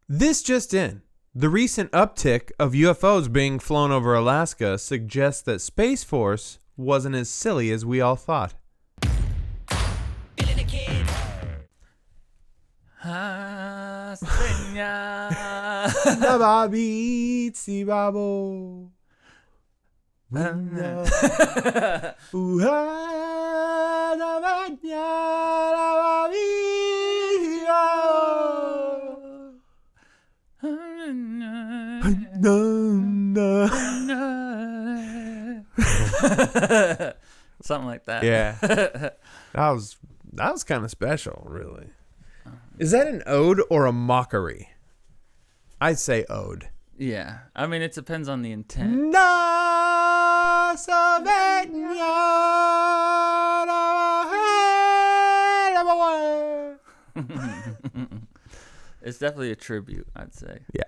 This just in. The recent uptick of UFOs being flown over Alaska suggests that Space Force wasn't as silly as we all thought. Something like that. Yeah. That was kind of special, really. Is that an ode or a mockery? I'd say ode. Yeah. I mean, it depends on the intent. It's definitely a tribute, I'd say. Yeah.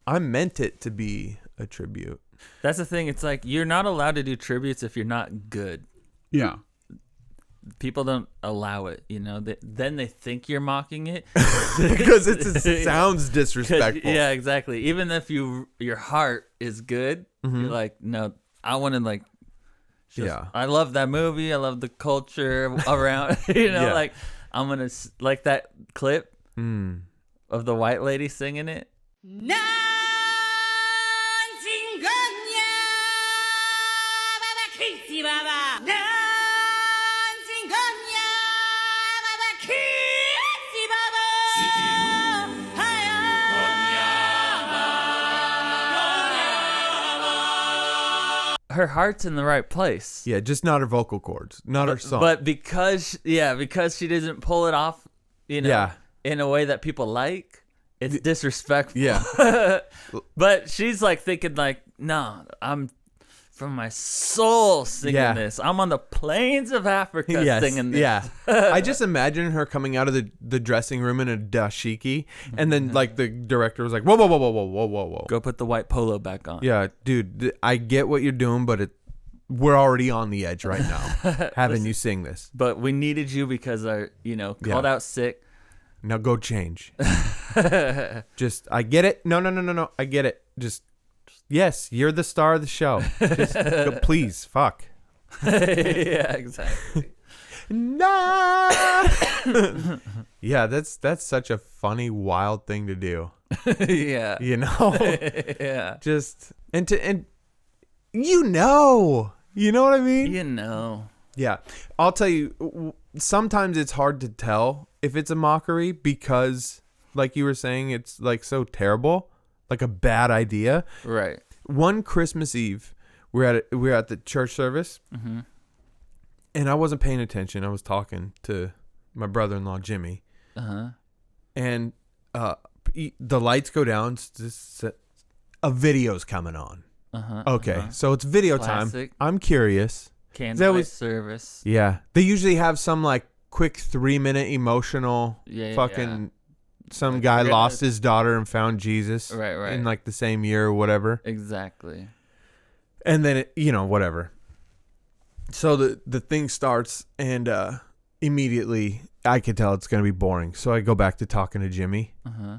I meant it to be a tribute. That's the thing. It's like you're not allowed to do tributes if you're not good. Yeah. People don't allow it, you know. Then they think you're mocking it because it sounds disrespectful. Yeah, exactly. Even if your heart is good, you're like, no, I want to like. Yeah. I love that movie. I love the culture around. You know, like I'm gonna like that clip of the white lady singing it. Her heart's in the right place. Yeah, just not her vocal cords, not her song. But because she doesn't pull it off, you know, in a way that people like, it's disrespectful. Yeah. But she's like thinking like, no, I'm from my soul singing this. I'm on the plains of Africa singing this. Yeah. I just imagine her coming out of the dressing room in a dashiki, and then like the director was like, whoa. Go put the white polo back on. Yeah, dude, I get what you're doing, but we're already on the edge right now having you sing this. But we needed you because I, called out sick. Now go change. Just, I get it. No. I get it. Just, yes, you're the star of the show. Just, please, fuck. Yeah, exactly. No. Yeah, that's such a funny, wild thing to do. Yeah. You know? Yeah. Just, and you know what I mean? You know. Yeah. I'll tell you, sometimes it's hard to tell if it's a mockery because, like you were saying, it's like so terrible, like a bad idea. Right. One Christmas Eve, we were at the church service, and I wasn't paying attention. I was talking to my brother-in-law, Jimmy. And the lights go down. A video's coming on. Okay, so it's video Classic. time. I'm curious. Candlelight service. Yeah. They usually have some like quick 3-minute emotional some guy lost his daughter and found Jesus in like the same year or whatever. Exactly. And then whatever. So the thing starts and immediately I could tell it's going to be boring. So I go back to talking to Jimmy,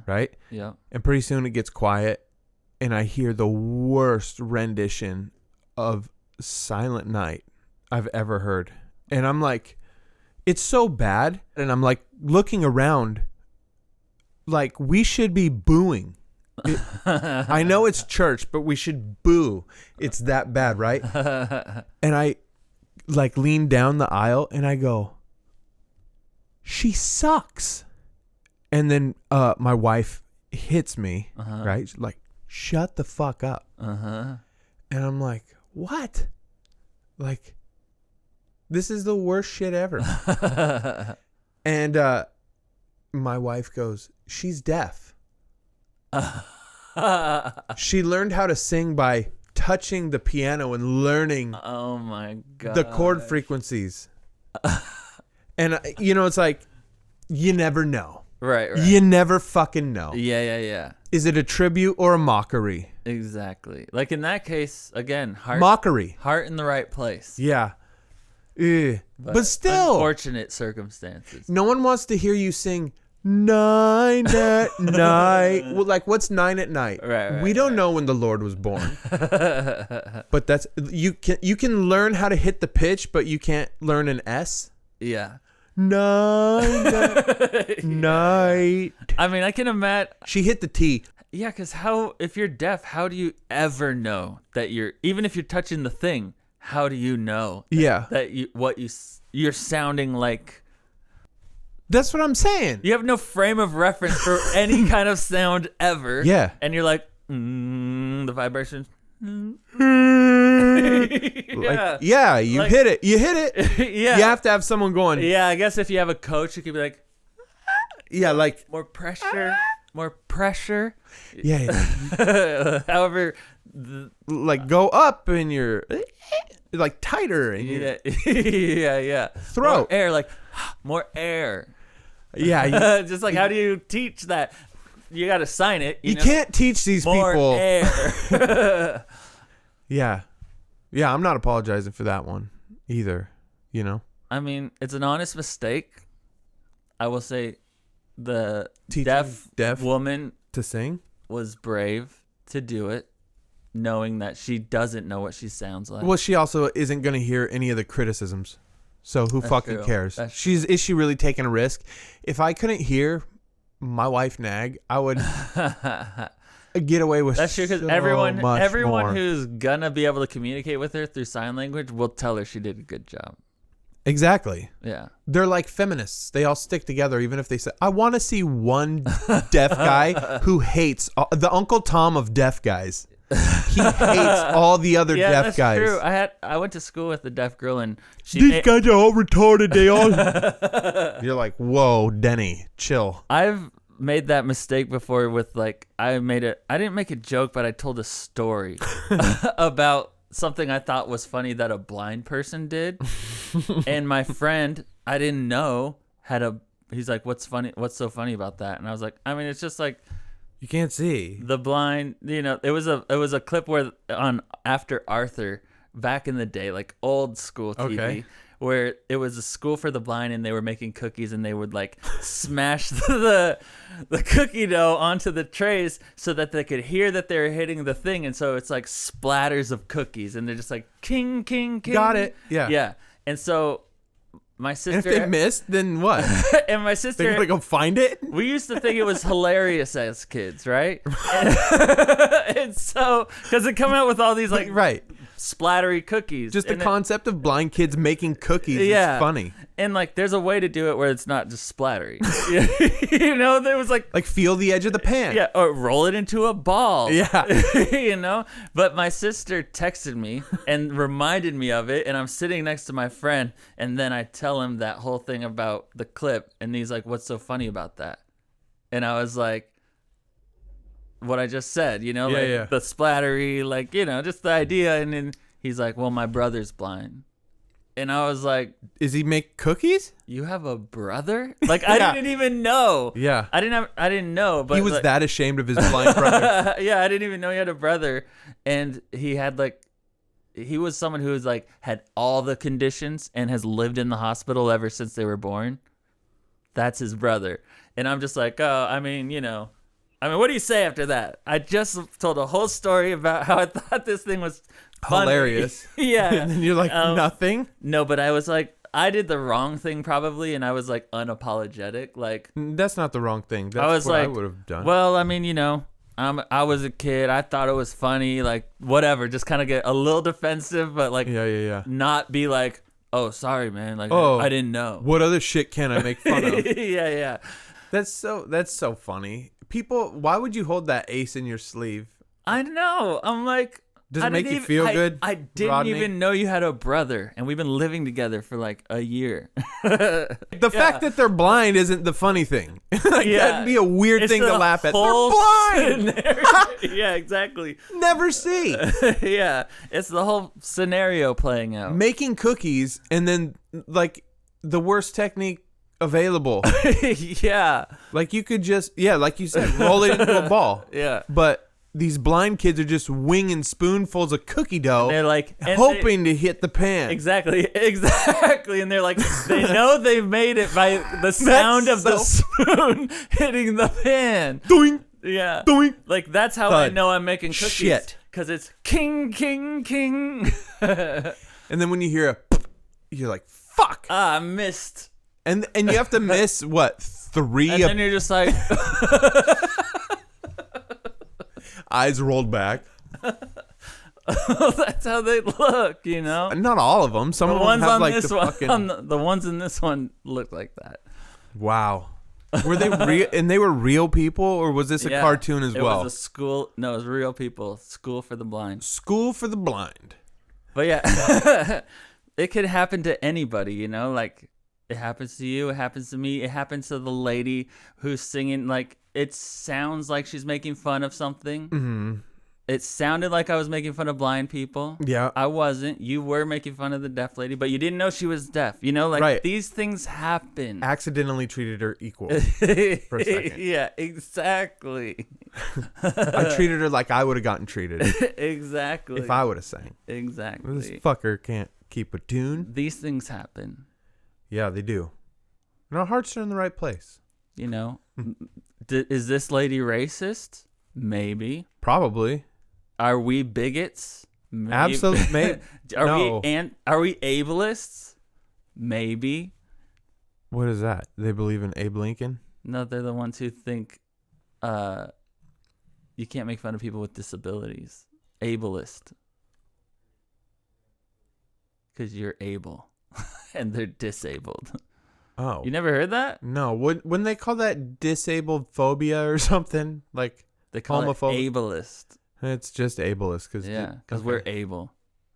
right? Yeah. And pretty soon it gets quiet and I hear the worst rendition of Silent Night I've ever heard. And I'm like, it's so bad. And I'm like looking around like we should be booing. I know it's church, but we should boo. It's that bad, right? And I like lean down the aisle and I go, she sucks. And then my wife hits me, right? She's like, shut the fuck up. And I'm like, what? Like, this is the worst shit ever. And my wife goes, she's deaf. She learned how to sing by touching the piano and learning oh my god, the chord frequencies. And it's like you never know. Right. You never fucking know. Yeah. Is it a tribute or a mockery? Exactly. Like in that case, again, mockery. Heart in the right place. Yeah. But still, unfortunate circumstances. No one wants to hear you sing 9 at night. Well, like, what's 9 at night? Right, we don't know when the Lord was born. But that's you can learn how to hit the pitch, but you can't learn an S. Yeah. 9 at night. I mean, I can imagine. She hit the T. Yeah, because if you're deaf, how do you ever know that even if you're touching the thing, how do you know that you're sounding like? That's what I'm saying. You have no frame of reference for any kind of sound ever. Yeah. And you're like, the vibrations. You hit it. You hit it. Yeah. You have to have someone going. Yeah, I guess if you have a coach, you could be like, yeah, like more pressure. Yeah. However, like go up and you're like tighter and yeah. Throat. More air, like more air. Yeah. Just like, how do you teach that? You got to sign it. You can't teach these more people. Air. Yeah. I'm not apologizing for that one either. You know. I mean, it's an honest mistake. I will say, the deaf woman to sing was brave to do it, knowing that she doesn't know what she sounds like. Well, she also isn't going to hear any of the criticisms. So who fucking cares? Is she really taking a risk? If I couldn't hear my wife nag, I would get away with that's true, because so everyone more. who's gonna be able to communicate with her through sign language will tell her she did a good job. Exactly. Yeah. They're like feminists. They all stick together, even if they say, I want to see one deaf guy who hates the Uncle Tom of deaf guys. He hates all the other deaf guys. True. I went to school with a deaf girl, and these guys are all retarded. They all. You're like, whoa, Denny, chill. I've made that mistake before with like I didn't make a joke, but I told a story about something I thought was funny that a blind person did. And my friend, I didn't know, he's like, what's so funny about that? And I was like, I mean, it's just like, you can't see the blind, it was a clip where on After Arthur back in the day, like old school TV, where it was a school for the blind and they were making cookies and they would like smash the cookie dough onto the trays so that they could hear that they were hitting the thing. And so it's like splatters of cookies and they're just like king, king, king. Got it. Yeah. Yeah. And so my sister. And if they missed, then what? And my sister. They're gonna go find it? We used to think it was hilarious as kids, right? And so, because it come out with all these like splattery cookies. Just the concept of blind kids making cookies is funny. And like, there's a way to do it where it's not just splattery. There was like feel the edge of the pan. Yeah, or roll it into a ball. Yeah. But my sister texted me and reminded me of it, and I'm sitting next to my friend, and then I tell him that whole thing about the clip, and he's like, "What's so funny about that?" And I was like, what I just said, the splattery, just the idea. And then he's like, well, my brother's blind. And I was like, does he make cookies? You have a brother? Like, I didn't even know. Yeah. I didn't know. But he was that ashamed of his blind brother. Yeah, I didn't even know he had a brother. And he had he was someone who was had all the conditions and has lived in the hospital ever since they were born. That's his brother. And I'm just like, oh, I mean, what do you say after that? I just told a whole story about how I thought this thing was funny. Hilarious. Yeah. And then you're like, nothing? No, but I was like, I did the wrong thing probably, and I was like unapologetic. Like, that's not the wrong thing. That's what I would have done. Well, I mean, I was a kid. I thought it was funny. Like, whatever. Just kind of get a little defensive, but like, not be like, oh, sorry, man. Like, I didn't know. What other shit can I make fun of? Yeah. That's so funny. People, why would you hold that ace in your sleeve? I know. I'm like, does it make you feel good? I didn't even know you had a brother, and we've been living together for like a year. The fact that they're blind isn't the funny thing. That'd be a weird thing to laugh at. They're blind. Yeah, exactly. Never see. Yeah, it's the whole scenario playing out. Making cookies and then like the worst technique available. Yeah. Like you could just, like you said, roll it into a ball. Yeah. But these blind kids are just winging spoonfuls of cookie dough. And they're like hoping to hit the pan. Exactly. And they're like, they know they've made it by the sound of the spoon hitting the pan. Doink. Yeah. Doink. Like, that's how I know I'm making cookies. Shit. Because it's king, king, king. And then when you hear you're like, fuck. I missed. And you have to miss, what, 3? And then you're just like... Eyes rolled back. That's how they look, you know? Not all of them. Some of them have like the fucking... The ones in this one look like that. Wow. Were they real? And they were real people, or was this a cartoon as well? It was a school. No, it was real people. School for the blind. School for the blind. But yeah, it could happen to anybody, you know? Like, it happens to you. It happens to me. It happens to the lady who's singing. Like, it sounds like she's making fun of something. Mm-hmm. It sounded like I was making fun of blind people. Yeah. I wasn't. You were making fun of the deaf lady, but you didn't know she was deaf. You know, like, these things happen. Accidentally treated her equal for a second. Yeah, exactly. I treated her like I would have gotten treated. Exactly. If I would have sang. Exactly. This fucker can't keep a tune. These things happen. Yeah, they do. And our hearts are in the right place. You know? Is this lady racist? Maybe. Probably. Are we bigots? Maybe. Absolutely. Are we ableists? Maybe. What is that? They believe in Abe Lincoln? No, they're the ones who think you can't make fun of people with disabilities. Ableist. Because you're able and they're disabled. Oh. You never heard that? No. Wouldn't they call that disabled phobia or something? Like they call homophobic? It ableist. It's just ableist. Because we're able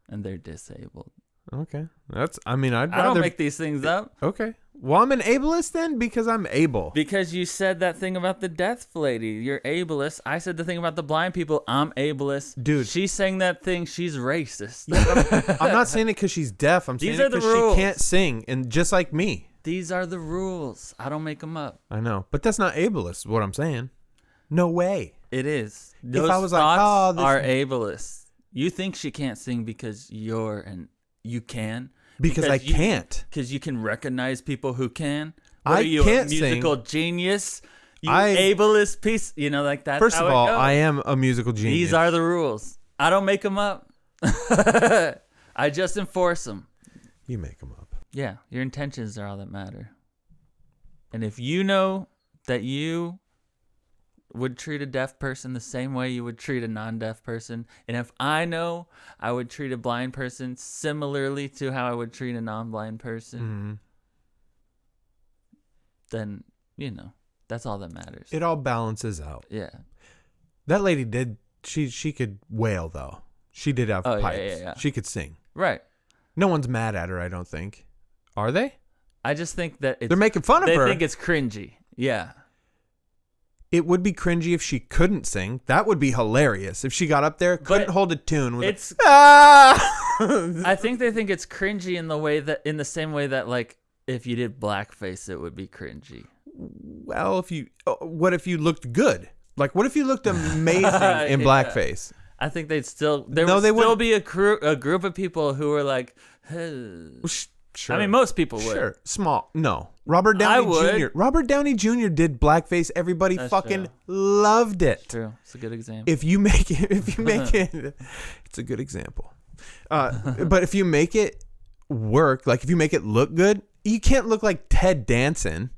and they're disabled. Okay. I don't make these things up. Okay. Well, I'm an ableist then because I'm able. Because you said that thing about the deaf lady. You're ableist. I said the thing about the blind people. I'm ableist. Dude. She's saying that thing. She's racist. Yeah, I'm not saying it because she's deaf. I'm saying it because she can't sing, and just like me. These are the rules. I don't make them up. I know. But that's not ableist is what I'm saying. No way. It is. Those if I was thoughts like, are ableist. You think she can't sing because you can? Because I can't. Because you can recognize people who can. I can't a musical sing. genius? You ableist piece? You know, like that. First of all, I am a musical genius. These are the rules. I don't make them up. I just enforce them. You make them up. Yeah, your intentions are all that matter. And if you know that you would treat a deaf person the same way you would treat a non-deaf person, and if I know I would treat a blind person similarly to how I would treat a non-blind person, then, you know, that's all that matters. It all balances out. Yeah. That lady did, she could wail, though. She did have pipes. Yeah. She could sing. Right. No one's mad at her, I don't think. Are they? I just think that they're making fun of her. They think it's cringy. Yeah. It would be cringy if she couldn't sing. That would be hilarious. If she got up there, couldn't hold a tune. I think they think it's cringy in the same way that, like, if you did blackface, it would be cringy. Well, what if you looked good? Like, what if you looked amazing in blackface? I think they'd still would still be a group of people who were like, hey. Sure. I mean, most people would. Sure. Small. No. Robert Downey Jr. Robert Downey Jr. did blackface. Everybody loved it. True. It's a good example. If you make it, it's a good example. But if you make it work, like if you make it look good, you can't look like Ted Danson.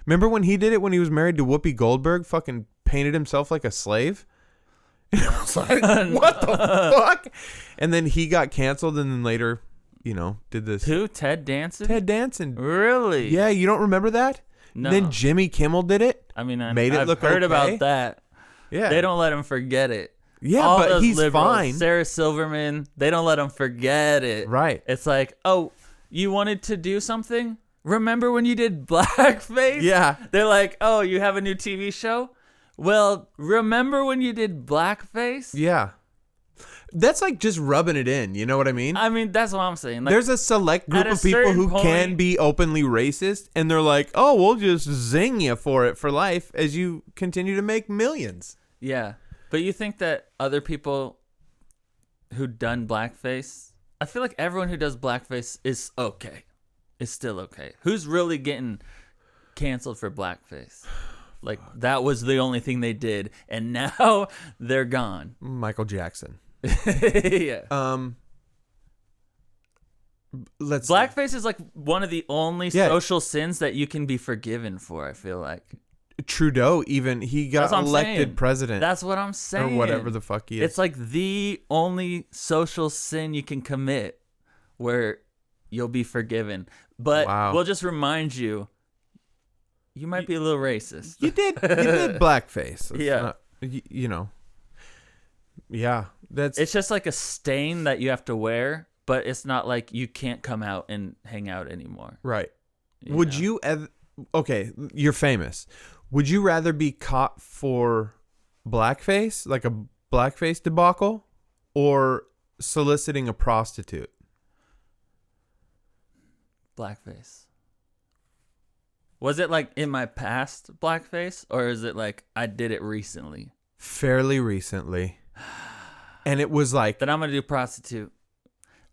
Remember when he did it when he was married to Whoopi Goldberg? Fucking painted himself like a slave. And I was like, what the fuck? And then he got canceled, and then later, you know, did this. Who? Ted Danson? Ted Danson. Really? Yeah, you don't remember that? No. Then Jimmy Kimmel did it. I mean, I've okay. heard about that. Yeah. They don't let him forget it. Yeah, all but he's liberals, fine. Sarah Silverman, they don't let him forget it. Right. It's like, oh, you wanted to do something? Remember when you did blackface? Yeah. They're like, oh, you have a new TV show? Well, remember when you did blackface? Yeah. That's like just rubbing it in. You know what I mean? I mean, that's what I'm saying. Like, there's a select group of people who can be openly racist, and they're like, oh, we'll just zing you for it for life as you continue to make millions. Yeah. But you think that other people who done blackface, I feel like everyone who does blackface is okay. Is still okay. Who's really getting canceled for blackface? Like, that was the only thing they did, and now they're gone. Michael Jackson. Yeah. Blackface is like one of the only social sins that you can be forgiven for, I feel like. Trudeau, even, he got elected president. That's what I'm saying. Or whatever the fuck he is. It's like the only social sin you can commit where you'll be forgiven. But we'll just remind you, you might be a little racist. You did blackface. It's yeah. Not, yeah. It's just like a stain that you have to wear, but it's not like you can't come out and hang out anymore. Right. Would you ever... Okay, you're famous. Would you rather be caught for blackface, like a blackface debacle, or soliciting a prostitute? Blackface. Was it like in my past blackface, or is it like I did it recently? Fairly recently. And it was like... Then I'm going to do prostitute.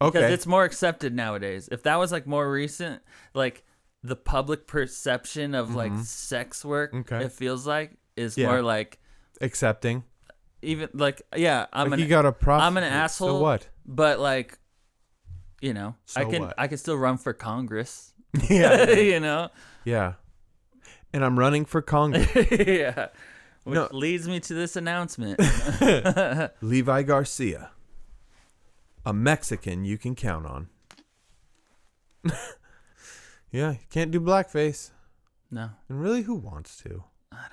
Okay. Because it's more accepted nowadays. If that was like more recent, like... The public perception of like sex work, it feels like, is more like accepting. Even like, yeah, I'm an asshole. So what? But like, So I can still run for Congress. Yeah. Yeah. And I'm running for Congress. Yeah. Which leads me to this announcement. Levi Garcia, a Mexican you can count on. Yeah, you can't do blackface. No. And really, who wants to? I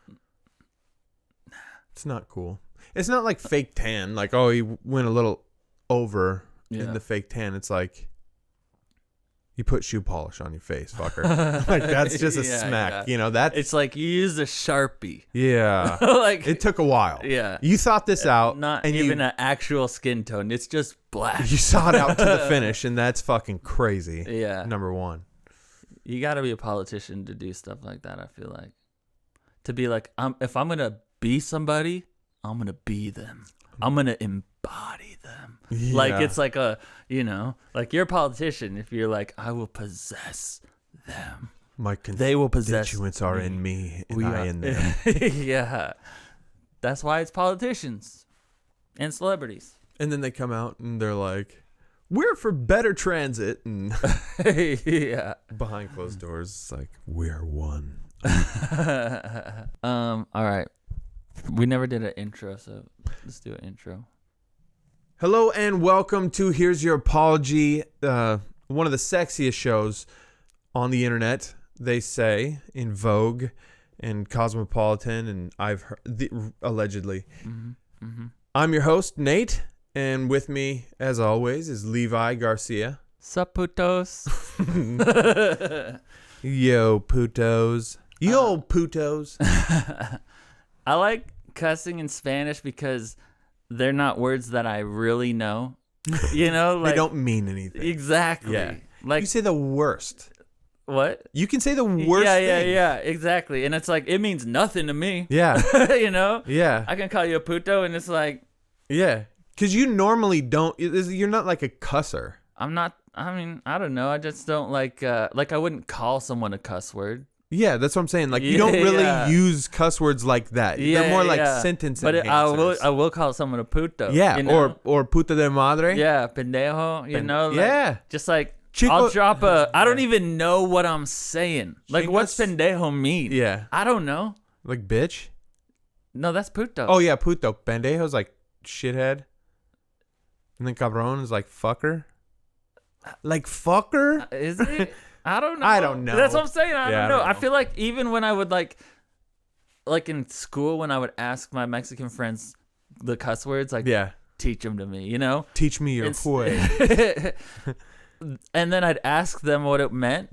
don't. It's not cool. It's not like fake tan. Like, oh, you went a little over in the fake tan. It's like you put shoe polish on your face, fucker. Like, that's just a smack. Yeah. That. It's like you used a Sharpie. Yeah. Like, it took a while. Yeah. You thought this out. Not even an actual skin tone. It's just black. You saw it out to the finish, and that's fucking crazy. Yeah. Number one. You got to be a politician to do stuff like that, I feel like. To be like, if I'm going to be somebody, I'm going to be them. I'm going to embody them. Yeah. Like, it's like like you're a politician if you're like, I will possess them. They will possess constituents are in me, and I in them. Yeah. That's why it's politicians and celebrities. And then they come out and they're like, we're for better transit. And yeah. Behind closed doors, it's like, we're one. All right. We never did an intro, so let's do an intro. Hello and welcome to Here's Your Apology, one of the sexiest shows on the internet, they say, in Vogue and Cosmopolitan, and I've heard, allegedly. Mm-hmm. Mm-hmm. I'm your host, Nate, and with me, as always, is Levi Garcia. Sup, putos? Yo, putos. Yo, putos. I like cussing in Spanish because they're not words that I really know. Like, they don't mean anything. Exactly. Yeah. Like, you say the worst. What? You can say the worst thing. Yeah, exactly. And it's like, it means nothing to me. Yeah. Yeah. I can call you a puto and it's like. Yeah. Because you normally don't, you're not like a cusser. I'm not, I don't know. I just don't like I wouldn't call someone a cuss word. Yeah, that's what I'm saying. Like, you don't really use cuss words like that. They're more like sentence enhancers. But I will call someone a puto. Yeah, or puta de madre. Yeah, pendejo, yeah. Just like, Chico, I'll drop I don't even know what I'm saying. Like, what's pendejo mean? Yeah. I don't know. Like, bitch? No, that's puto. Oh, yeah, puto. Pendejo's like shithead. And then cabron is like fucker. Like fucker? Is it? I don't know. I don't know. That's what I'm saying. I don't know. I I feel like even when I would like in school, when I would ask my Mexican friends the cuss words, like, teach them to me, Teach me your way. And then I'd ask them what it meant.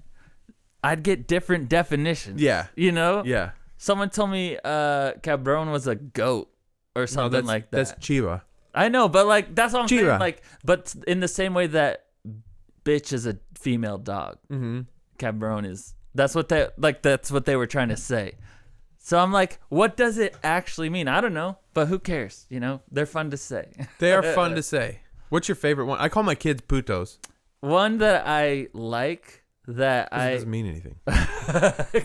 I'd get different definitions. Yeah. Yeah. Someone told me cabron was a goat or something like that. That's chiva. I know, but like, that's what I'm Chiva. saying. Like, but in the same way that bitch is a female dog. Mm-hmm. Cabron is. That's what they were trying to say. So I'm like, what does it actually mean? I don't know, but who cares? You know, they're fun to say. They are fun to say. What's your favorite one? I call my kids putos. One that I like that It doesn't mean anything.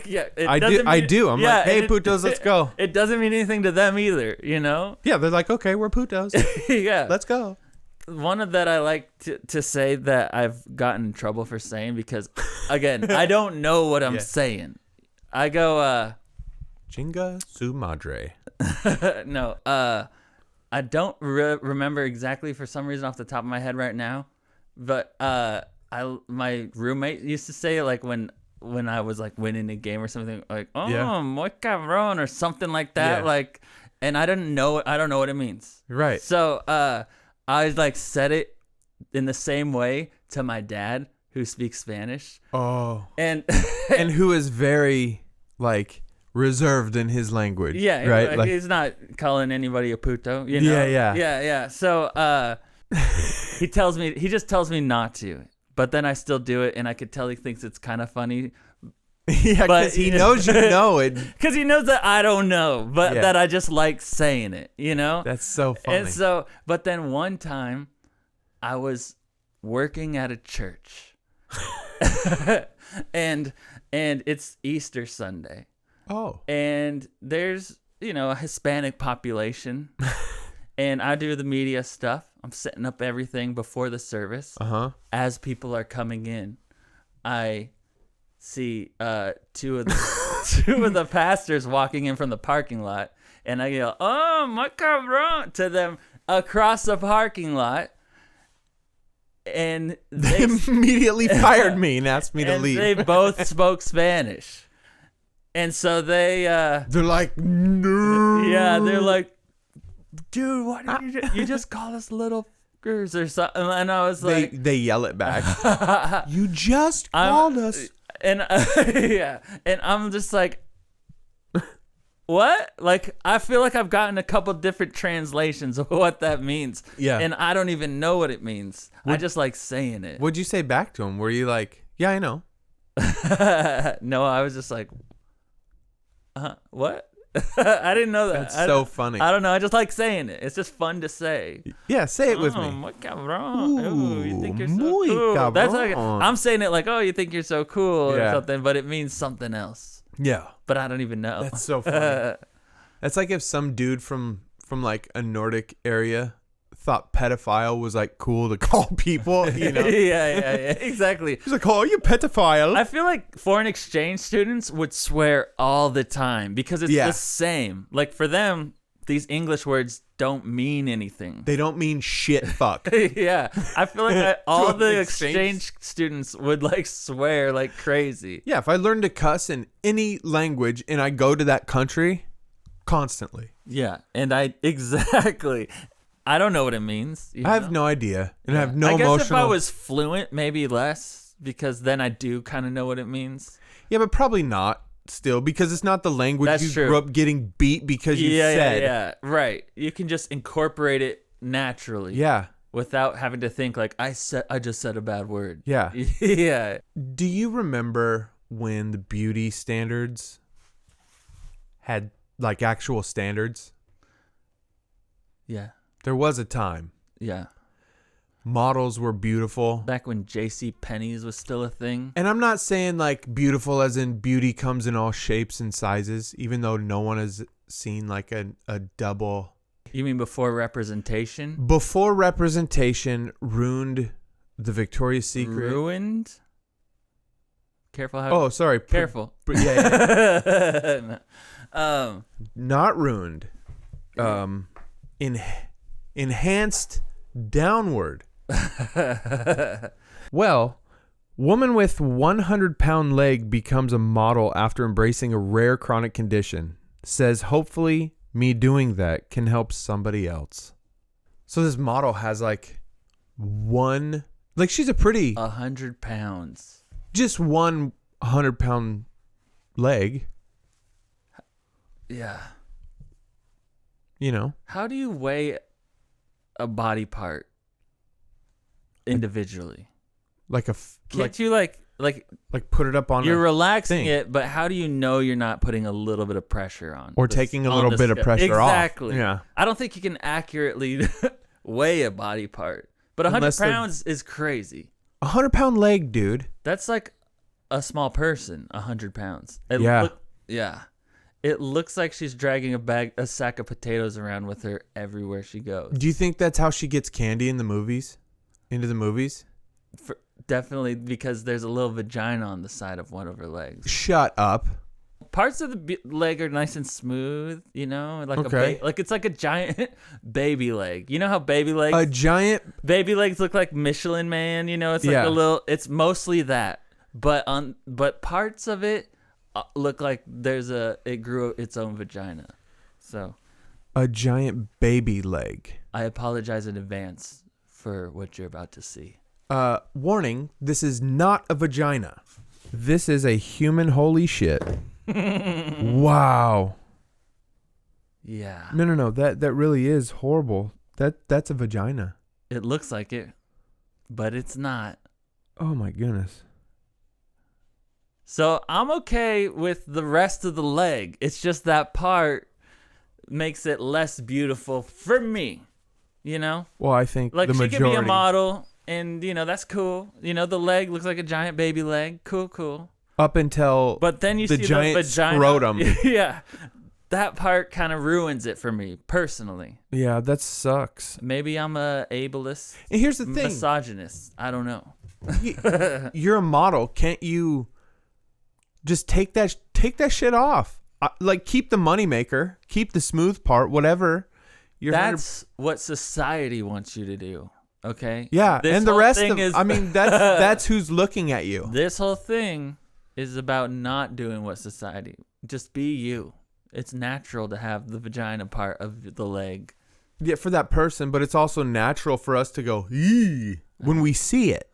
Yeah, I do. I'm like, hey, putos, let's go. It doesn't mean anything to them either, you know? Yeah, they're like, okay, we're putos. Yeah. Let's go. One that I like to say that I've gotten in trouble for saying because, again, I don't know what I'm saying. I go, Chinga su madre. No, I don't remember exactly for some reason off the top of my head right now, but my roommate used to say it like when I was like winning a game or something like muy cabrón or something like that, like, and I don't know what it means. Right. So I like said it in the same way to my dad who speaks Spanish. Oh. And and who is very like reserved in his language. Yeah, right. Like, he's not calling anybody a puto. You know? Yeah. So he just tells me not to, but then I still do it, and I could tell he thinks it's kind of funny. Yeah, because he knows you know it. Because he knows that I don't know, but that I just like saying it. You know. That's so funny. And so, but then one time, I was working at a church, and it's Easter Sunday. Oh. And there's, a Hispanic population. And I do the media stuff. I'm setting up everything before the service. Uh-huh. As people are coming in, I see two of the pastors walking in from the parking lot. And I go, oh, my cabrón, to them across the parking lot. And they immediately fired me and asked me to leave. They both spoke Spanish. And so they're like, no. Yeah, they're like, dude, what did you do? You just call us little fuckers or something. And I was like, they yell it back. You just called us. And and I'm just like, what? Like, I feel like I've gotten a couple different translations of what that means. Yeah. And I don't even know what it means. I just like saying it. What'd you say back to him? Were you like, yeah, I know? No, I was just like, what? I didn't know that. That's so funny. I don't know. I just like saying it. It's just fun to say. Yeah, say it with me. Muy cabrón. Ooh, you think you're so cool. Cabrón. That's like, I'm saying it like, oh, you think you're so cool or something, but it means something else. Yeah. But I don't even know. That's so funny. That's like if some dude from like a Nordic area thought pedophile was like cool to call people, you know? Yeah, exactly. He's like, oh, you pedophile. I feel like foreign exchange students would swear all the time because it's the same. Like for them, these English words don't mean anything. They don't mean shit fuck. Yeah. I feel like all the exchange students would like swear like crazy. Yeah, if I learn to cuss in any language and I go to that country constantly. Yeah, and exactly. I don't know what it means. I have no idea. And I have no emotional... I guess if I was fluent, maybe less, because then I do kind of know what it means. Yeah, but probably not still, because it's not the language That's you true. Grew up getting beat because you said. Yeah, right. You can just incorporate it naturally. Yeah. Without having to think like, I just said a bad word. Yeah. Yeah. Do you remember when the beauty standards had like actual standards? Yeah. There was a time. Yeah. Models were beautiful. Back when J.C. Penney's was still a thing. And I'm not saying like beautiful as in beauty comes in all shapes and sizes, even though no one has seen like a double. You mean before representation? Before representation ruined the Victoria's Secret. Ruined? Careful how. Oh, sorry. Careful. Yeah. Not ruined. Enhanced downward. Well, woman with 100-pound leg becomes a model after embracing a rare chronic condition. Says hopefully me doing that can help somebody else. So this model has like she's a pretty 100 pounds. Just 100-pound leg. Yeah. You know. How do you weigh a body part individually? Like Can't you like like put it up on. You're relaxing it, but how do you know you're not putting a little bit of pressure on? Or taking a little bit of pressure off. Exactly. Yeah. I don't think you can accurately weigh a body part, but 100 pounds is crazy. 100-pound leg, dude. That's like a small person. 100 pounds. Yeah. It looks like she's dragging a sack of potatoes around with her everywhere she goes. Do you think that's how she gets candy in the movies? Into the movies? Definitely, because there's a little vagina on the side of one of her legs. Shut up. Parts of the leg are nice and smooth, like it's like a giant baby leg. You know how baby legs? A giant baby legs look like Michelin Man. It's like a little. It's mostly that, but parts of it look like it grew its own vagina. So, a giant baby leg. I apologize in advance for what you're about to see. Warning, this is not a vagina. This is a human holy shit. Wow. Yeah. No. That really is horrible. That's a vagina. It looks like it, but it's not. Oh my goodness. So I'm okay with the rest of the leg. It's just that part makes it less beautiful for me. Well, I think like the majority. She could be a model, and that's cool. The leg looks like a giant baby leg. Cool. Up until but then you the see giant the vagina. Scrotum. Yeah, that part kind of ruins it for me personally. Yeah, that sucks. Maybe I'm a ableist. And here's the thing, misogynist. I don't know. You're a model. Can't you just take that shit off? Keep the moneymaker, keep the smooth part, whatever. That's what society wants you to do. Okay. Yeah, this and the rest of is, that's who's looking at you. This whole thing is about not doing what society. Just be you. It's natural to have the vagina part of the leg. Yeah, for that person, but it's also natural for us to go, eee, when we see it.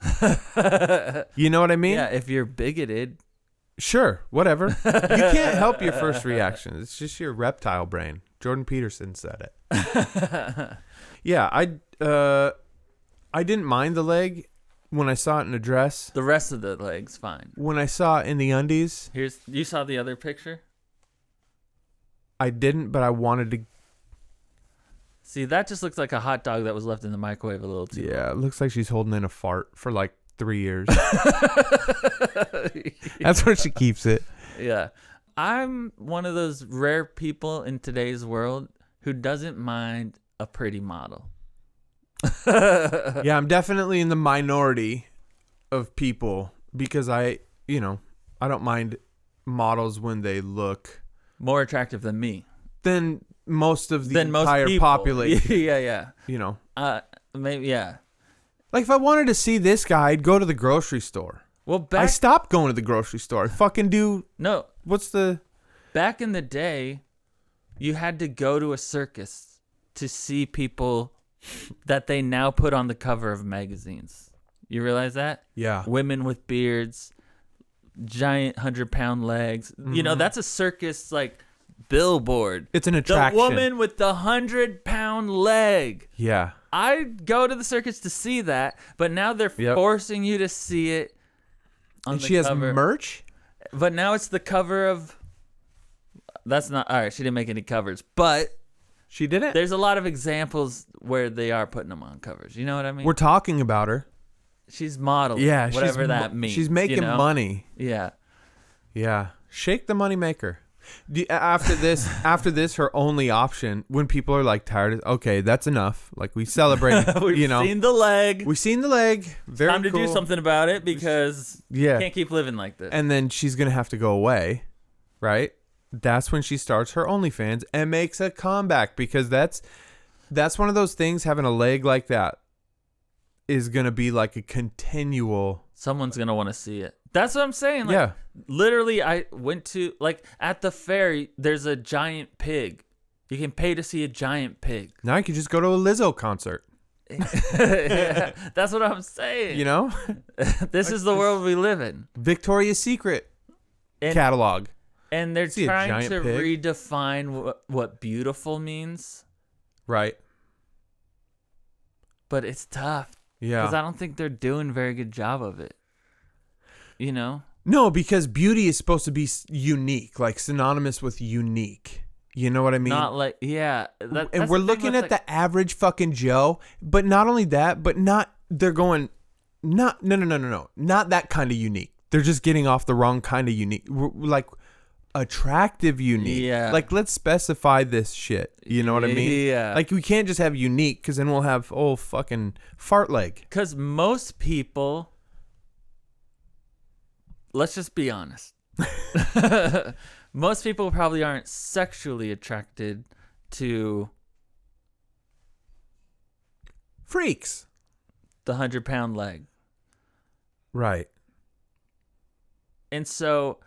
You know what I mean? Yeah, if you're bigoted. Sure, whatever. You can't help your first reaction. It's just your reptile brain. Jordan Peterson said it. Yeah, I didn't mind the leg when I saw it in a dress. The rest of the leg's fine. When I saw it in the undies. You saw the other picture? I didn't, but I wanted to. See, that just looks like a hot dog that was left in the microwave a little too long. Yeah, it looks like she's holding in a fart for like 3 years. That's where she keeps it. Yeah. I'm one of those rare people in today's world who doesn't mind a pretty model. Yeah, I'm definitely in the minority of people because I don't mind models when they look more attractive than me. Than most of the entire population. Yeah. Maybe, yeah. Like if I wanted to see this guy, I'd go to the grocery store. Well, I stopped going to the grocery store. I fucking do. No. Back in the day, you had to go to a circus to see people that they now put on the cover of magazines. You realize that? Yeah. Women with beards, giant 100-pound legs. Mm-hmm. That's a circus billboard. It's an attraction. The woman with the 100-pound leg. Yeah. I'd go to the circus to see that, but now they're forcing you to see it on the cover. And she has merch? But now it's the cover of... That's not... All right, she didn't make any covers, but... She didn't? There's a lot of examples where they are putting them on covers. You know what I mean? We're talking about her. She's modeling. Yeah. Whatever that means. She's making money. Yeah. Yeah. Shake the money maker. After this, her only option when people are tired. Okay, that's enough. We celebrate. We've seen the leg. We've seen the leg. Very time to cool. do something about it because you can't keep living like this. And then she's gonna have to go away, right? That's when she starts her OnlyFans and makes a comeback because that's one of those things. Having a leg like that is gonna be a continual. Someone's gonna want to see it. That's what I'm saying. Yeah. Literally, I went to at the fair. There's a giant pig. You can pay to see a giant pig. Now you can just go to a Lizzo concert. Yeah, that's what I'm saying. This is the world we live in. Victoria's Secret catalog. And they're trying to redefine what beautiful means. Right. But it's tough. Yeah. Because I don't think they're doing a very good job of it. you know? No, because beauty is supposed to be unique, like synonymous with unique. You know what I mean? Not like, yeah. And we're looking at the average fucking Joe, but not only that, but they're going, no, not that kind of unique. They're just getting off the wrong kind of unique. Like, attractive unique. Yeah. Like, let's specify this shit. You know what I mean? Yeah. Like, we can't just have unique, because then we'll have, fucking fart leg. Because most people, let's just be honest. Most people probably aren't sexually attracted to freaks. The 100-pound leg. Right. And so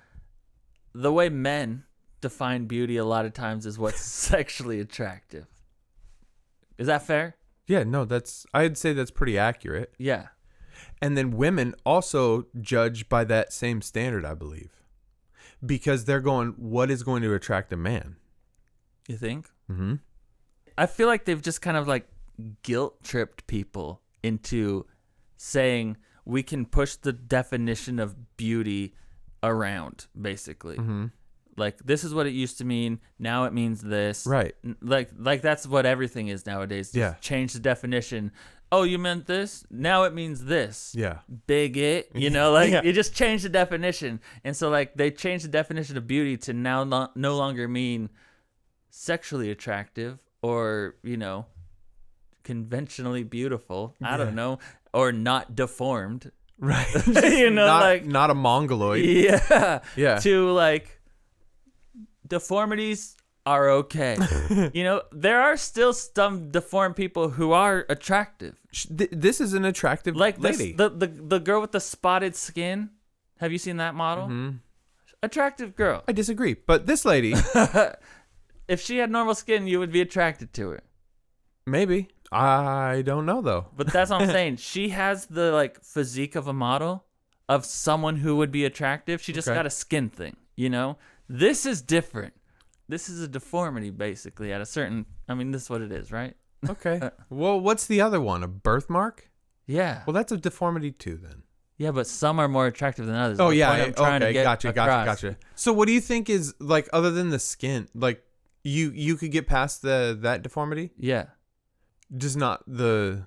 the way men define beauty a lot of times is what's sexually attractive. Is that fair? Yeah, no, I'd say that's pretty accurate. Yeah. And then women also judge by that same standard, I believe. Because they're going, what is going to attract a man? You think? Mm-hmm. I feel like they've just kind of like guilt tripped people into saying we can push the definition of beauty around, basically. Mm-hmm. Like, this is what it used to mean. Now it means this. Right. Like that's what everything is nowadays. Just change the definition. Oh, you meant this? Now it means this. Yeah. Bigot. You know, like you just change the definition. And so like they changed the definition of beauty to now no longer mean sexually attractive or, you know, conventionally beautiful. I don't know. Or not deformed. Right. You know, not a mongoloid. Yeah. Yeah. To like deformities are okay. You know, there are still some deformed people who are attractive. This is an attractive lady. The girl with the spotted skin. Have you seen that model? Mm-hmm. Attractive girl. I disagree. But this lady. If she had normal skin, you would be attracted to her. Maybe. I don't know, though. But that's what I'm saying. She has the like physique of a model, of someone who would be attractive. She just got a skin thing, you know? This is different. This is a deformity, basically, at a certain... I mean, this is what it is, right? Okay. Well, what's the other one? A birthmark? Yeah. Well, that's a deformity, too, then. Yeah, but some are more attractive than others. Oh, yeah. I'm trying to get Gotcha. So what do you think is, like, other than the skin, like, you could get past that deformity? Yeah. Just not the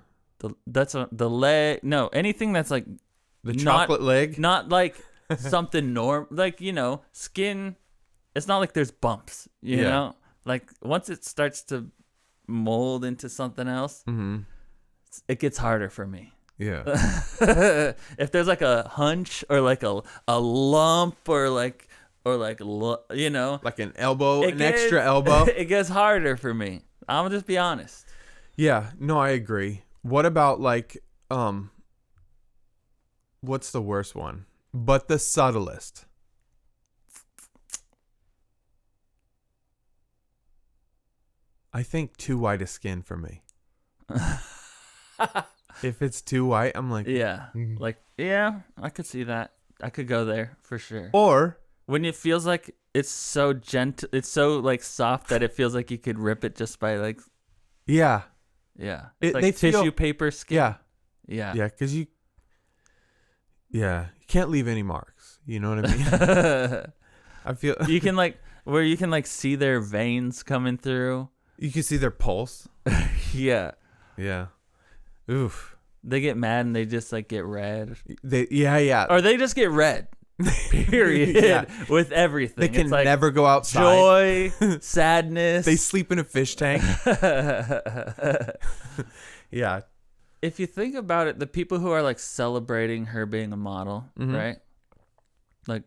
leg. No, anything that's, like... The chocolate leg? Not, like, something like, you know, skin... It's not like there's bumps, you know? Like, once it starts to mold into something else, it gets harder for me. Yeah. If there's, like, a hunch or, like, a lump or, like, you know? Like an elbow, extra elbow? It gets harder for me. I'm going to just be honest. Yeah. No, I agree. What about, like, what's the worst one? But the subtlest. I think too white a skin for me. If it's too white, I'm like... Yeah. Like, yeah, I could see that. I could go there for sure. Or... When it feels like it's so gentle, it's so, like, soft that it feels like you could rip it just by, like... Yeah. Yeah. It's like tissue paper skin. Yeah. Yeah. Yeah, because you can't leave any marks. You know what I mean? I feel... You can, like... Where you can, like, see their veins coming through. You can see their pulse. Yeah. Yeah. Oof. They get mad and they just like get red. Yeah. Or they just get red. Period. Yeah. With everything. They can it's like never go outside. Joy, sadness. They sleep in a fish tank. Yeah. If you think about it, the people who are like celebrating her being a model, right? Like,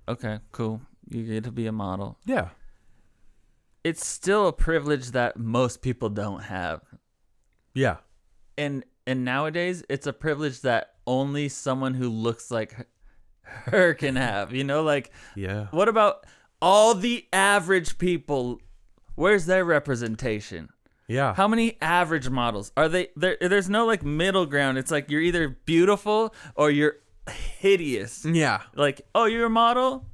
okay, cool. You get to be a model. Yeah. It's still a privilege that most people don't have. Yeah. And nowadays, it's a privilege that only someone who looks like her can have. You know, like, what about all the average people? Where's their representation? Yeah. How many average models are they? There's no like middle ground. It's like you're either beautiful or you're hideous. Yeah. Like, oh, you're a model?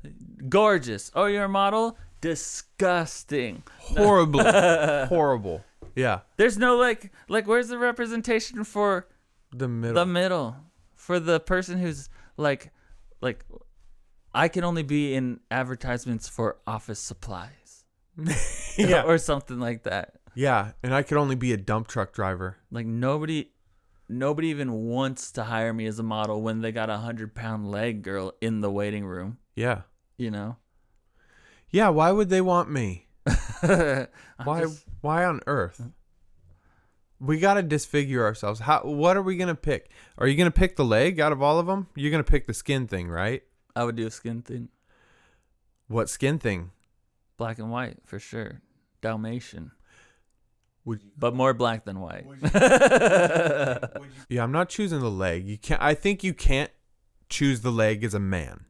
Gorgeous. Oh, you're a model? Disgusting. Horrible. Yeah. There's no like where's the representation for the middle for the person who's like like I can only be in advertisements for office supplies. Yeah. Or something like that. Yeah, and I could only be a dump truck driver. Like nobody even wants to hire me as a model when they got 100-pound leg girl in the waiting room. Yeah. You know? Yeah, why would they want me? Why on earth? We got to disfigure ourselves. What are we going to pick? Are you going to pick the leg out of all of them? You're going to pick the skin thing, right? I would do a skin thing. What skin thing? Black and white, for sure. Dalmatian. Would but more black than white. Yeah, I'm not choosing the leg. You can't. I think you can't choose the leg as a man.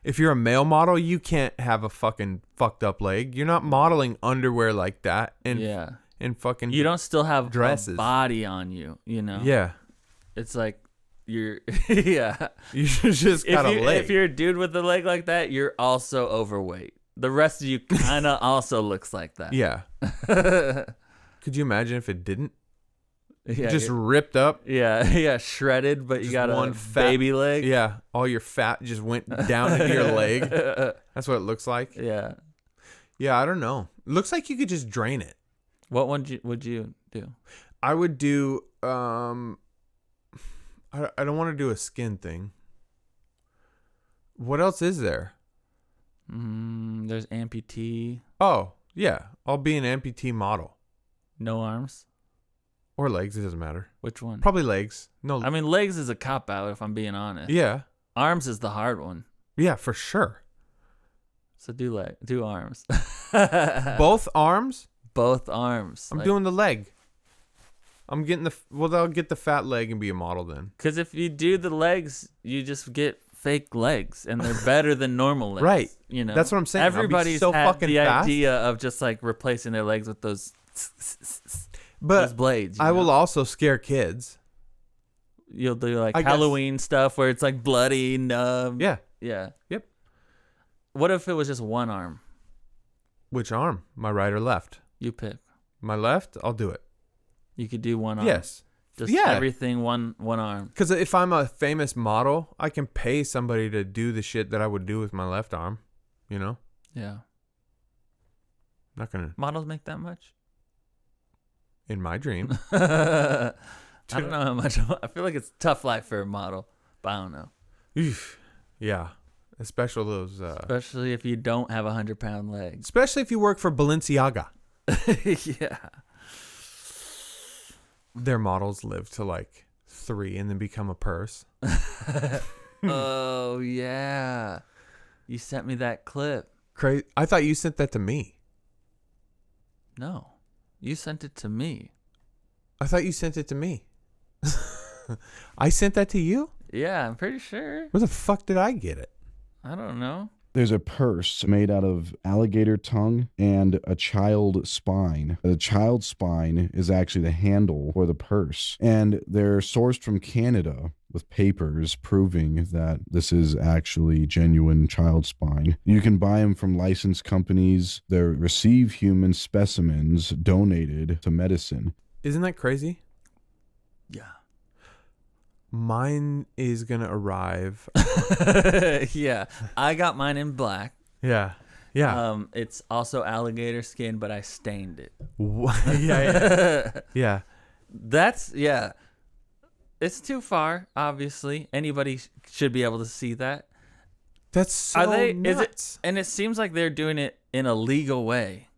If you're a male model, you can't have a fucking fucked up leg. You're not modeling underwear like that. And yeah. And fucking you don't still have dresses. A body on you, you know? Yeah. It's like you're yeah. You just got a leg. If you're a dude with a leg like that, you're also overweight. The rest of you kind of also looks like that. Yeah. Could you imagine if it didn't? Yeah, just ripped up. Yeah, shredded, but just you got one baby leg. Yeah, all your fat just went down into your leg. That's what it looks like. Yeah. Yeah, I don't know. It looks like you could just drain it. What one would you do? I would do. I don't want to do a skin thing. What else is there? There's amputee. Oh yeah, I'll be an amputee model. No arms. Or legs, it doesn't matter. Which one? Probably legs. No, I mean legs is a cop out if I'm being honest. Yeah. Arms is the hard one. Yeah, for sure. So do arms. Both arms? Both arms. I'm doing the leg. I'm getting I'll get the fat leg and be a model then. Because if you do the legs, you just get fake legs, and they're better than normal legs. Right. You know. That's what I'm saying. Everybody's so had fucking the fast. idea of just like replacing their legs with those blades. I will also scare kids. You'll do like Halloween stuff where it's like bloody, numb. Yeah. Yeah. Yep. What if it was just one arm? Which arm? My right or left? You pick. My left? I'll do it. You could do one arm. Yes. Just everything one arm. Because if I'm a famous model, I can pay somebody to do the shit that I would do with my left arm. You know? Yeah. Not gonna. Models make that much? In my dream. I don't know how much. I feel like it's a tough life for a model, but I don't know. Yeah. Especially if you don't have 100-pound legs. Especially if you work for Balenciaga. Yeah. Their models live to like 3 and then become a purse. Oh, yeah. You sent me that clip. Crazy. I thought you sent that to me. No. You sent it to me. I thought you sent it to me. I sent that to you? Yeah, I'm pretty sure. Where the fuck did I get it? I don't know. There's a purse made out of alligator tongue and a child spine. The child spine is actually the handle for the purse. And they're sourced from Canada with papers proving that this is actually genuine child spine. You can buy them from licensed companies. They receive human specimens donated to medicine. Isn't that crazy? Yeah. Mine is going to arrive. Yeah. I got mine in black. Yeah. Yeah. It's also alligator skin, but I stained it. Yeah. Yeah. Yeah. It's too far, obviously. Anybody should be able to see that. That's so nuts. And it seems like they're doing it in a legal way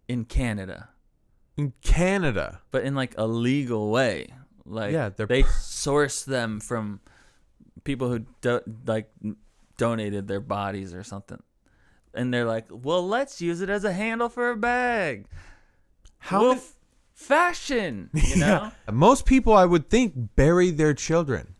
in Canada. In Canada. But in like a legal way. Like they source them from people who donated their bodies or something, and they're like, "Well, let's use it as a handle for a bag." Fashion, you know? Yeah. Most people, I would think, bury their children.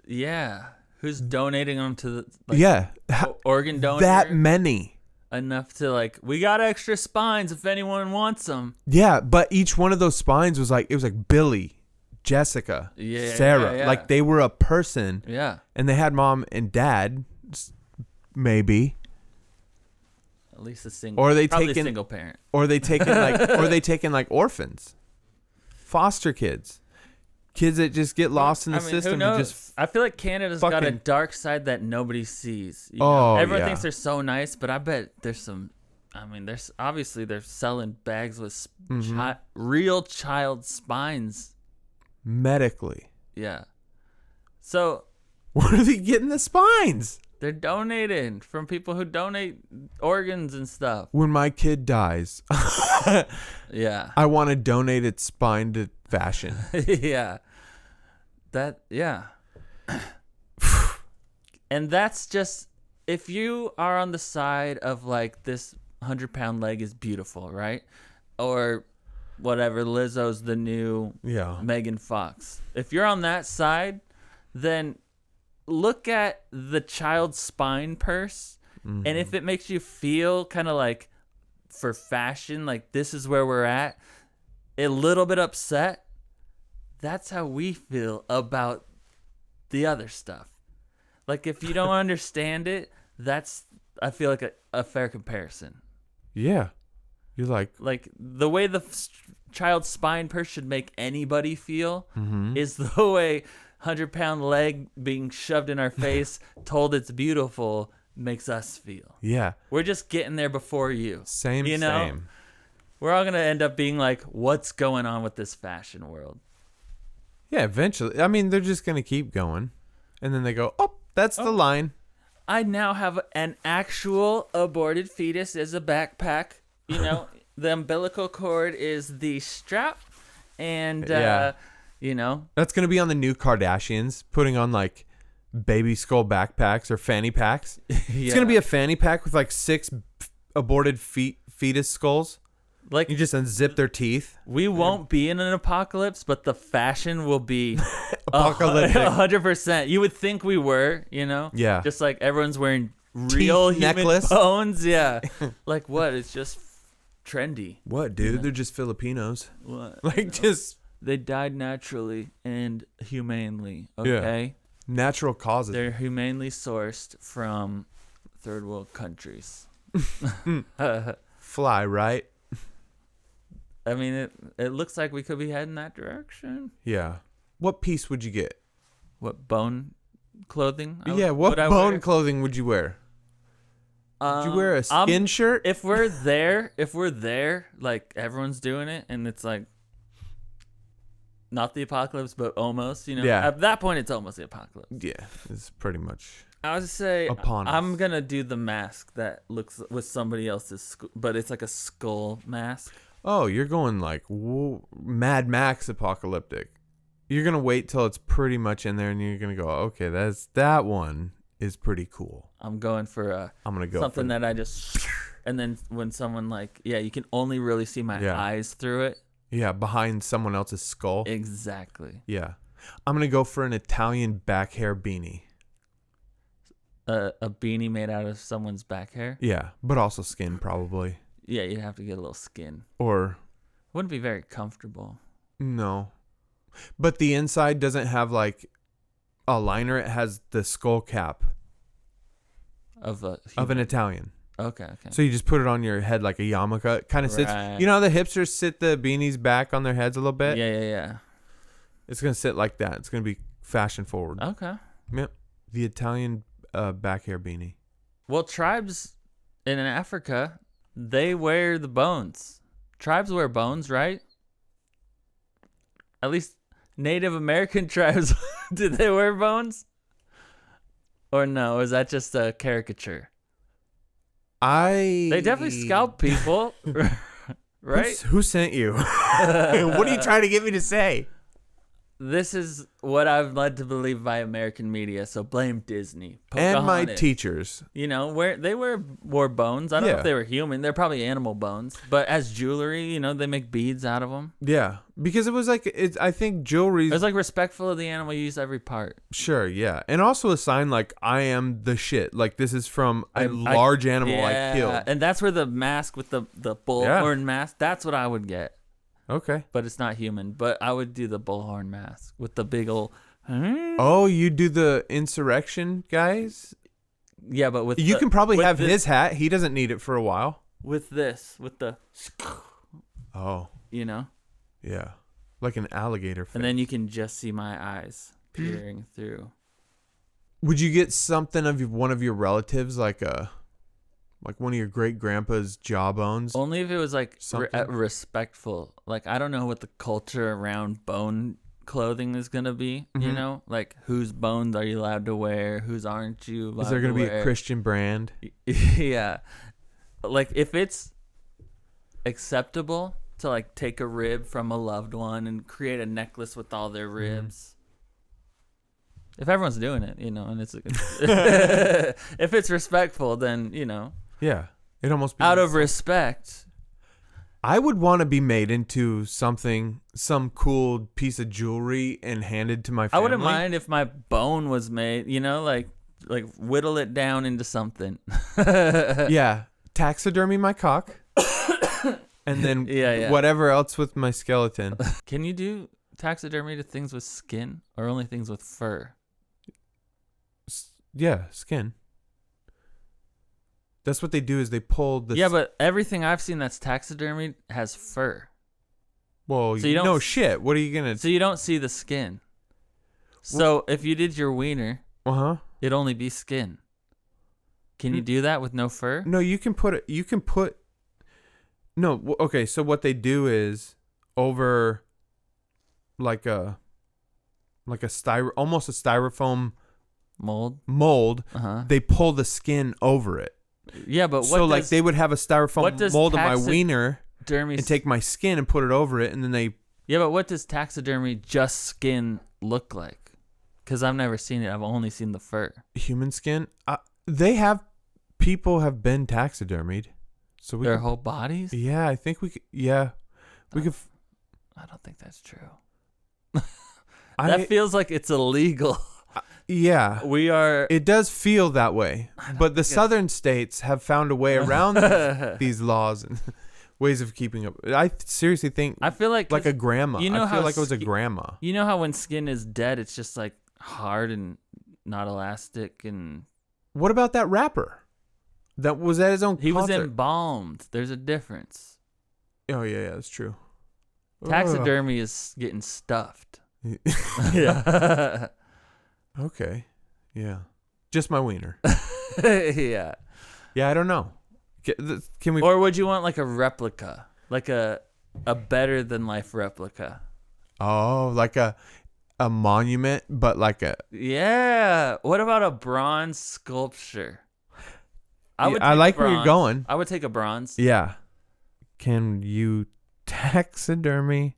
Yeah, who's donating them to the organ donor? That many. Enough to we got extra spines if anyone wants them. Yeah, but each one of those spines was like Billy, Jessica, Sarah. Yeah. Like they were a person. Yeah. And they had mom and dad, maybe. At least a single. Or they probably a single parent. Or they taken like orphans, foster kids. Kids that just get lost in the who system knows? and just I feel like Canada's got a fucking- dark side that nobody sees. You know? Oh, Everyone yeah. thinks they're so nice, but I bet there's some. I mean, there's obviously they're selling bags with real child spines. medically. Yeah. So Where are they getting the spines? they're donated from people who donate organs and stuff. When my kid dies, Yeah. I want to donate its spine to fashion. Yeah. Yeah. And that's just, if you are on the side of like this 100-pound leg is beautiful, right? Or whatever, Lizzo's the new Yeah. Megan Fox. If you're on that side, then look at the child's spine purse. And if it makes you feel kind of like for fashion, like this is where we're at, a little bit upset, that's how we feel about the other stuff. Like if you don't understand it, that's, I feel like a fair comparison. Yeah. You're like, The way the child's spine purse should make anybody feel is the way 100-pound leg being shoved in our face, told it's beautiful, makes us feel. yeah. We're just getting there before you. Same, You know? same. We're all going to end up being like, what's going on with this fashion world? Yeah, eventually. I mean, they're just going to keep going. And then they go, oh, that's the line. I now have an actual aborted fetus as a backpack. You know, the umbilical cord is the strap. And, Yeah. you know. That's going to be on the new Kardashians, putting on like baby skull backpacks or fanny packs. It's going to be a fanny pack with like 6 aborted fetus skulls. Like, You just unzip their teeth. we won't be in an apocalypse, but the fashion will be Apocalyptic. 100%. You would think we were, you know? Yeah. Just like everyone's wearing real Teeth human necklace. bones. Yeah. Like what? It's just trendy. What, dude? They're just Filipinos. What? Like, just They died naturally and humanely. Yeah. Okay. natural causes. They're humanely sourced from third world countries. Fly, right? I mean, it looks like we could be heading that direction. Yeah. What piece would you get? What, bone clothing? Yeah, what would I bone wear? clothing would you wear? Would you wear a skin shirt? If we're there, like everyone's doing it, and it's like not the apocalypse, but almost, you know. Yeah. At that point, it's almost the apocalypse. Yeah, it's pretty much. I would say Upon I'm us. gonna do the mask that looks with somebody else's, but it's like a skull mask. Oh, you're going like Mad Max apocalyptic. You're gonna wait till it's pretty much in there, and you're gonna go, okay, that one is pretty cool. I'm going for I'm gonna go something for that I just, and then when someone like, yeah, you can only really see my Yeah. eyes through it. Yeah, behind someone else's skull. Exactly. Yeah, I'm gonna go for an Italian back hair beanie. A beanie made out of someone's back hair. Yeah, but also skin probably. Yeah, you'd have to get a little skin. Or Wouldn't be very comfortable. no, but the inside doesn't have like a liner. It has the skull cap Of a of an Italian. Okay. So you just put it on your head like a yarmulke. It kind of sits. Right. You know how the hipsters sit the beanies back on their heads a little bit? Yeah. It's going to sit like that. It's going to be fashion forward. Okay. Yep. The Italian back hair beanie. Well, tribes in Africa, they wear the bones. Tribes wear bones, right? At least Native American tribes, do they wear bones? Or no? Or is that just a caricature? They definitely scalp people, right? Who sent you? What are you trying to get me to say? This is what I've led to believe by American media, so blame Disney. And my Pocahontas. teachers. You know, they wore bones. I don't know Yeah. if they were human. They're probably animal bones. But as jewelry, you know, they make beads out of them. Yeah. Because it was like, I think jewelry. It's like respectful of the animal. You use every part. Sure, yeah. And also a sign like, I am the shit. Like, this is from a large animal I killed. And that's where the mask with the bullhorn mask, that's what I would get. Okay. But it's not human. But I would do the bullhorn mask with the big old... Oh, you do the insurrection, guys? Yeah, but with You can probably have this, his hat. He doesn't need it for a while. with the... Oh, You know? yeah. Like an alligator face. And then you can just see my eyes peering through. Would you get something of one of your relatives, like one of your great grandpa's jawbones? Only if it was like Something? respectful. Like, I don't know what the culture around bone clothing is gonna be. You know, like whose bones are you allowed to wear? Whose aren't you allowed Is there to going to be wear? a Christian brand? Yeah, like if it's acceptable to like take a rib from a loved one and create a necklace with all their ribs. If everyone's doing it, you know, and it's if it's respectful, then, you know, Yeah. It almost out of respect. I would want to be made into some cool piece of jewelry and handed to my family. I wouldn't mind if my bone was made, you know, like whittle it down into something. Yeah. Taxidermy my cock. And then whatever else with my skeleton. Can you do taxidermy to things with skin or only things with fur? Yeah, skin. That's what they do is they pull the... Yeah, but everything I've seen that's taxidermy has fur. Well, so you don't, no shit. What are you going to... So you don't see the skin. So if you did your wiener, it'd only be skin. Can you do that with no fur? No, you can put it... No, okay, so what they do is over like a almost a styrofoam mold, they pull the skin over it. Yeah, but like they would have a styrofoam mold of my wiener and take my skin and put it over it, and then they... Yeah, but what does taxidermy just skin look like? Because I've never seen it. I've only seen the fur. Human skin? People have been taxidermied. So their whole bodies? Yeah, I think we could... Yeah. We could... I don't think that's true. That feels like it's illegal. Yeah. It does feel that way. But the southern states have found a way around these laws and ways of keeping up. I seriously think... I feel like a grandma. You know I feel like it was a grandma. You know how when skin is dead, it's just like hard and not elastic and... What about that rapper? That was at his own concert. He was embalmed. There's a difference. Oh, yeah, that's true. Taxidermy is getting stuffed. Yeah. Okay. Yeah. Just my wiener. Yeah. Yeah, I don't know. Can we... Or would you want like a replica? Like a better than life replica? Oh, like a monument, but like a... Yeah. What about a bronze sculpture? I like where you're going. I would take a bronze. Yeah. Can you taxidermy?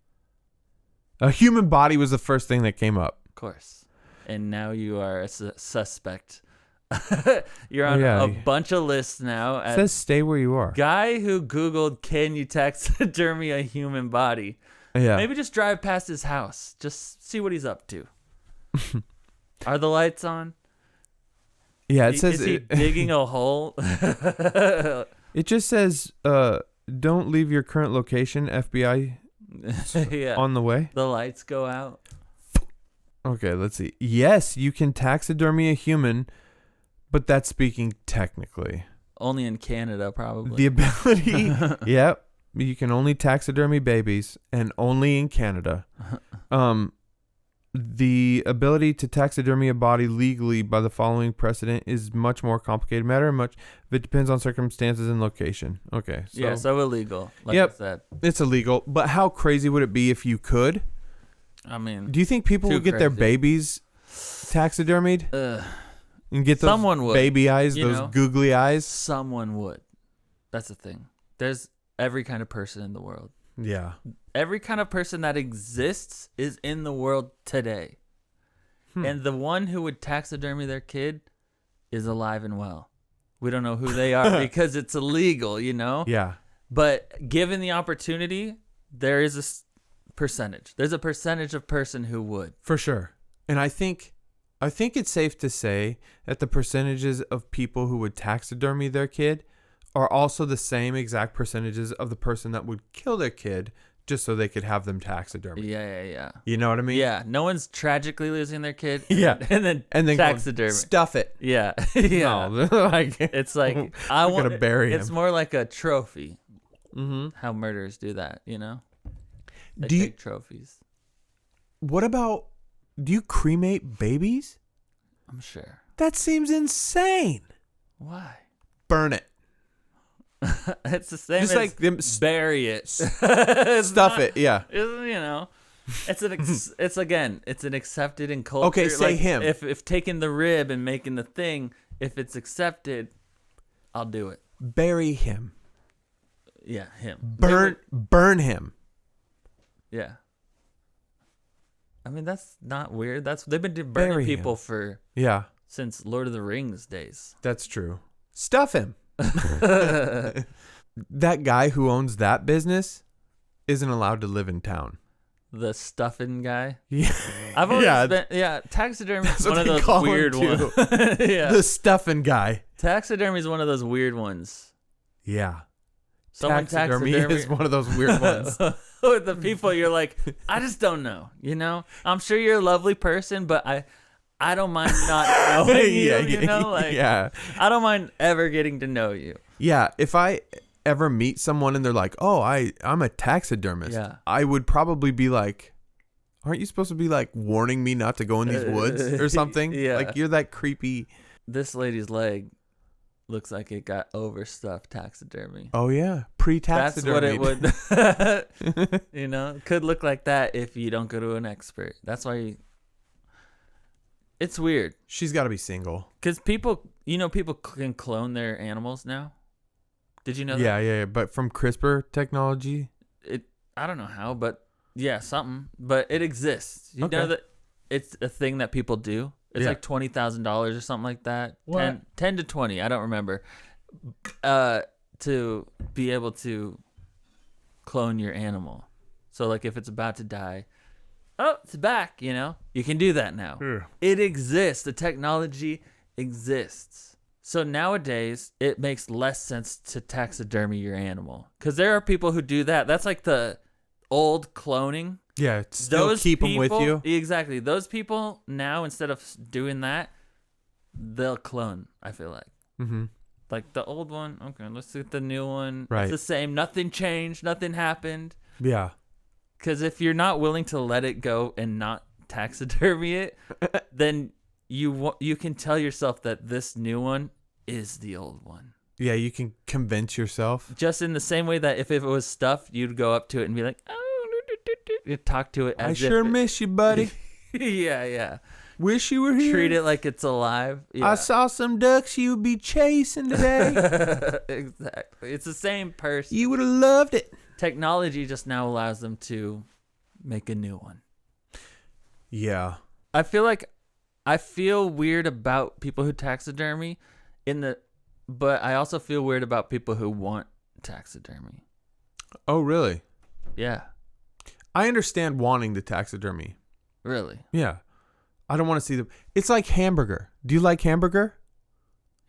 A human body was the first thing that came up. Of course. And now you are a suspect. You're on a bunch of lists now. It says stay where you are. Guy who Googled, can you taxidermy a human body? Yeah. Maybe just drive past his house. Just see what he's up to. Are the lights on? Yeah, it says... Is he digging a hole? It just says, don't leave your current location, FBI on the way. The lights go out. Okay, let's see. Yes, you can taxidermy a human, but that's speaking technically. Only in Canada, probably. The ability... Yep. You can only taxidermy babies, and only in Canada. The ability to taxidermy a body legally by the following precedent is much more complicated matter. It depends on circumstances and location. Okay. So illegal. Like I said. It's illegal. But how crazy would it be if you could? I mean, do you think people would get their babies taxidermied and get those baby eyes, those googly eyes? Someone would. That's the thing. There's every kind of person in the world. Yeah. Every kind of person that exists is in the world today. And the one who would taxidermy their kid is alive and well. We don't know who they are because it's illegal, you know? Yeah. But given the opportunity, there is a percentage. There's a percentage of person who would. For sure. And I think it's safe to say that the percentages of people who would taxidermy their kid are also the same exact percentages of the person that would kill their kid just so they could have them taxidermy. Yeah. You know what I mean? Yeah. No one's tragically losing their kid. Yeah. And then taxidermy. Stuff it. Yeah. Yeah. No, it's like I want to bury him. It's more like a trophy. Mm-hmm. How murderers do that, you know? They take trophies. What about, do you cremate babies? I'm sure. That seems insane. Why? Burn it. It's the same Just as like them bury it. Stuff it. Yeah. It's an accepted in culture. Okay, say him. If taking the rib and making the thing, if it's accepted, I'll do it. Bury him. Yeah, him. Burn him. Yeah. I mean, that's not weird. They've been burning people since Lord of the Rings days. That's true. Stuff him. That guy who owns that business isn't allowed to live in town. The stuffing guy. Yeah. I've always been. Taxidermy is one of those weird ones. Yeah. The stuffing guy. Taxidermy is one of those weird ones. Yeah. Taxidermy is one of those weird ones. With the people, you're like, I just don't know. I'm sure you're a lovely person, but I don't mind not knowing you. Yeah. I don't mind ever getting to know you. Yeah. If I ever meet someone and they're like, "Oh, I'm a taxidermist," I would probably be like, "Aren't you supposed to be like warning me not to go in these woods or something?" Yeah. Like you're that creepy. This lady's leg looks like it got overstuffed taxidermy. Oh yeah, pre-taxidermy. That's what it would. Could look like that if you don't go to an expert. That's why. It's weird. She's got to be single. Because people can clone their animals now. Did you know that? Yeah. But from CRISPR technology? I don't know how, but yeah, something. But it exists. You know that it's a thing that people do? It's like $20,000 or something like that. What? 10 to 20, I don't remember. To be able to clone your animal. So like if it's about to die, it's back, You can do that now. Yeah. It exists. The technology exists. So nowadays, it makes less sense to taxidermy your animal. Because there are people who do that. That's like the old cloning. Yeah, still keep them with you. Exactly. Those people now, instead of doing that, they'll clone, I feel like. Mm-hmm. Like the old one, okay, let's get the new one. Right. It's the same. Nothing changed. Nothing happened. Yeah. Because if you're not willing to let it go and not taxidermy it, then you can tell yourself that this new one is the old one. Yeah, you can convince yourself. Just in the same way that if it was stuffed, you'd go up to it and be like, "Oh," you'd talk to it as I sure miss you, buddy. Yeah. Wish you were here. Treat it like it's alive. Yeah. I saw some ducks you would be chasing today. Exactly. It's the same person. You would have loved it. Technology just now allows them to make a new one. Yeah. I feel weird about people who taxidermy but I also feel weird about people who want taxidermy. Oh, really? Yeah. I understand wanting the taxidermy. Really? Yeah. I don't want to see them. It's like hamburger. Do you like hamburger?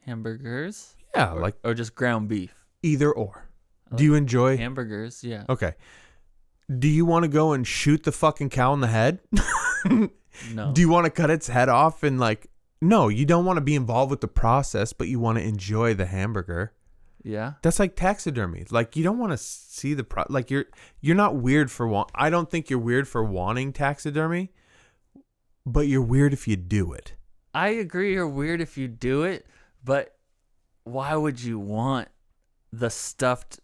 Hamburgers? Yeah, or just ground beef. Either or. Do you enjoy hamburgers? Yeah. Okay. Do you want to go and shoot the fucking cow in the head? No. Do you want to cut its head off and no, you don't want to be involved with the process, but you want to enjoy the hamburger. Yeah. That's like taxidermy. Like you don't want to see the you're not weird for I don't think you're weird for wanting taxidermy, but you're weird if you do it. I agree you're weird if you do it, but why would you want the stuffed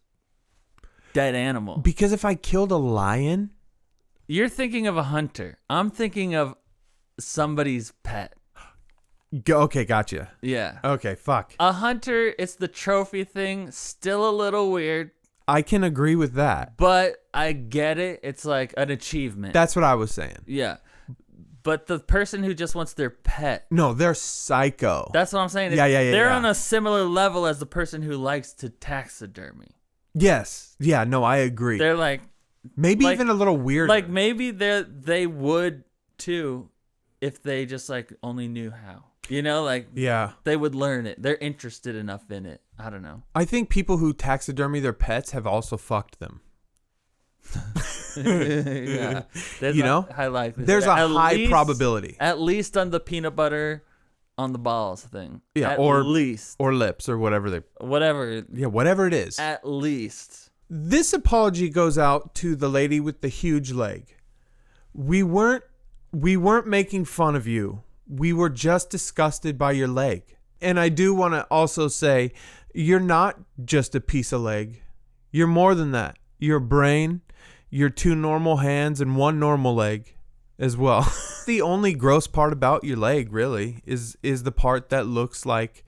dead animal? Because if I killed a lion, you're thinking of a hunter. I'm thinking of somebody's pet. Okay, gotcha. Yeah. Okay, fuck. A hunter, it's the trophy thing. Still a little weird. I can agree with that. But I get it. It's like an achievement. That's what I was saying. Yeah. But the person who just wants their pet. No, they're psycho. That's what I'm saying. Yeah. They're on a similar level as the person who likes to taxidermy. Yes. Yeah, no, I agree. They're like. Maybe even a little weirder. Like maybe they would too if they just only knew how. Yeah. They would learn it. They're interested enough in it. I don't know. I think people who taxidermy their pets have also fucked them. Yeah. There's high likelihood. There's a high probability. At least on the peanut butter on the balls thing. Yeah, at or least. Or lips or whatever Whatever. Yeah, whatever it is. At least. This apology goes out to the lady with the huge leg. We weren't we weren't making fun of you. We were just disgusted by your leg. And I do want to also say, you're not just a piece of leg. You're more than that. You're a brain, you're 2 normal hands, and 1 normal leg as well. The only gross part about your leg, really, is the part that looks like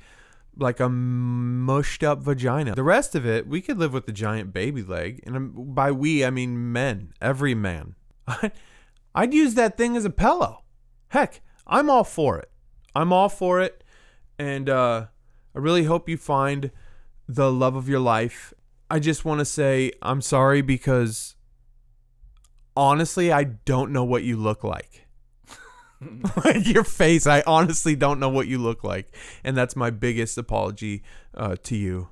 a mushed up vagina. The rest of it, we could live with the giant baby leg. And by we, I mean men. Every man. I'd use that thing as a pillow. Heck, I'm all for it. And I really hope you find the love of your life. I just want to say I'm sorry because honestly, I don't know what you look like. Like your face, I honestly don't know what you look like. And that's my biggest apology to you.